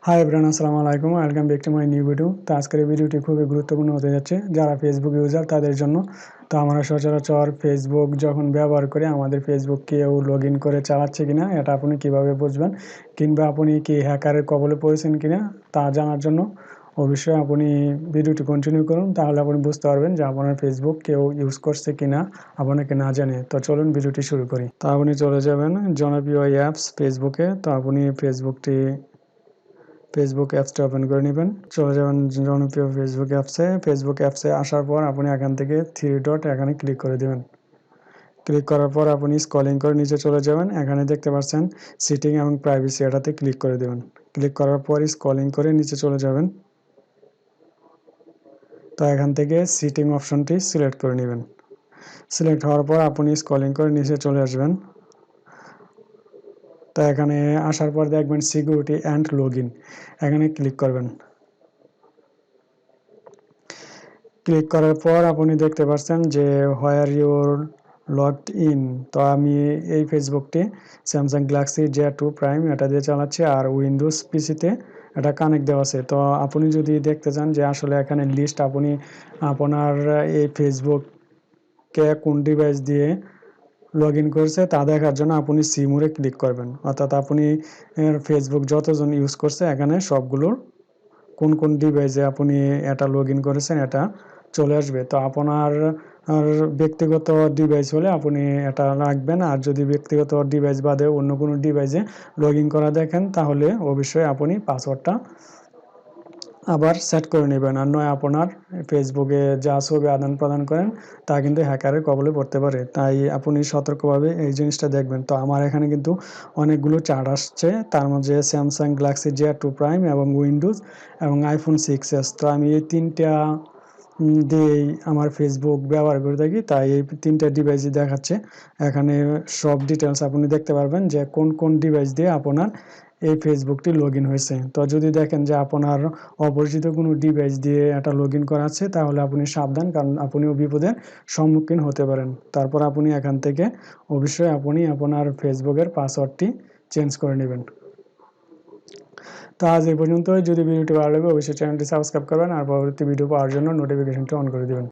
Hi everyone, আসসালামু আলাইকুম। Welcome back to my new video. তো আজকের এই ভিডিওটি খুবই গুরুত্বপূর্ণ হতে যাচ্ছে যারা ফেসবুক ইউজার তাদের জন্য। তো আমরা সচরাচর ফেসবুক যখন ব্যবহার করি, আমাদের ফেসবুক কেউ লগ ইন করে চালাচ্ছে কিনা এটা আপনি কিভাবে বুঝবেন, কিংবা আপনি কি হ্যাকারের কবলে পড়েছেন কিনা তা জানার জন্য অবশ্যই আপনি ভিডিওটি কন্টিনিউ করুন। তাহলে আপনি বুঝতে পারবেন যে আপনার ফেসবুক কেউ ইউজ করছে কিনা আপনাকে না জানে। তো চলুন ভিডিওটি শুরু করি। তো আপনি চলে যাবেন জনপ্রিয় অ্যাপস ফেসবুকে। তো আপনি ফেসবুক অ্যাপসটা ওপেন করে নেবেন। চলে যাবেন জনপ্রিয় ফেসবুক অ্যাপসে আসার পর আপনি এখান থেকে থ্রি ডট এখানে ক্লিক করে দেবেন। ক্লিক করার পর আপনি স্ক্রলিং করে নিচে চলে যাবেন। এখানে দেখতে পাচ্ছেন সিটিং এবং প্রাইভেসি, এটাতে ক্লিক করে দেবেন। ক্লিক করার পর স্ক্রলিং করে নিচে চলে যাবেন। তো এখান থেকে সিটিং অপশনটি সিলেক্ট করে নেবেন। সিলেক্ট হওয়ার পর আপনি স্ক্রলিং করে নিচে চলে আসবেন। তো এখানে আসার পর দেখবেন সিকিউরিটি অ্যান্ড লগ ইন, এখানে ক্লিক করবেন। ক্লিক করার পর আপনি দেখতে পাচ্ছেন যে হোয়ার ইউর লগড ইন। তো আমি এই ফেসবুকটি স্যামসাং গ্যালাক্সি J2 প্রাইম এটা দিয়ে চালাচ্ছি, আর উইন্ডোজ পিসিতে এটা কানেক্ট দেওয়া আছে। তো আপনি যদি দেখতে চান যে আসলে এখানে লিস্ট আপনি আপনার এই ফেসবুককে কোন ডিভাইস দিয়ে লগ ইন করছে তা দেখার জন্য আপনি সিমুরে ক্লিক করবেন। অর্থাৎ আপনি ফেসবুক যতজন ইউজ করছে এখানে সবগুলোর কোন কোন ডিভাইসে আপনি এটা লগ ইন করেছেন এটা চলে আসবে। তো আপনার ব্যক্তিগত ডিভাইস হলে আপনি এটা রাখবেন, আর যদি ব্যক্তিগত ডিভাইস বাদে অন্য কোনো ডিভাইসে লগ ইন করা দেখেন তাহলে অবশ্যই আপনি পাসওয়ার্ডটা আবার সেট করে নেবেন। আর নয় আপনার ফেসবুকে যা ছবি আদান প্রদান করেন তা কিন্তু হ্যাকারের কবলে পড়তে পারে। তাই আপনি সতর্কভাবে এই জিনিসটা দেখবেন। তো আমার এখানে কিন্তু অনেকগুলো চার্ট আসছে, তার মধ্যে স্যামসাং গ্যালাক্সি J2 প্রাইম এবং উইন্ডোজ এবং আইফোন 6s। তো আমি এই তিনটা দিয়েই আমার ফেসবুক ব্যবহার করে থাকি, তাই এই তিনটা ডিভাইসই দেখাচ্ছে। এখানে সব ডিটেলস আপনি দেখতে পারবেন যে কোন কোন ডিভাইস দিয়ে আপনার এই ফেসবুকটি লগ ইন হয়েছে। তো যদি দেখেন যে আপনার অপরিচিত কোনো ডিভাইস দিয়ে এটা লগ ইন করা আছে তাহলে আপনি সাবধান, কারণ আপনিও বিপদের সম্মুখীন হতে পারেন। তারপর আপনি এখান থেকে অবশ্যই আপনি আপনার ফেসবুকের পাসওয়ার্ডটি চেঞ্জ করে নেবেন। তো আজ এই পর্যন্তই। যদি ভিডিওটি ভালো লাগে অবশ্যই চ্যানেলটি সাবস্ক্রাইব করবেন আর পরবর্তী ভিডিও পাওয়ার জন্য নোটিফিকেশনটি অন করে দেবেন।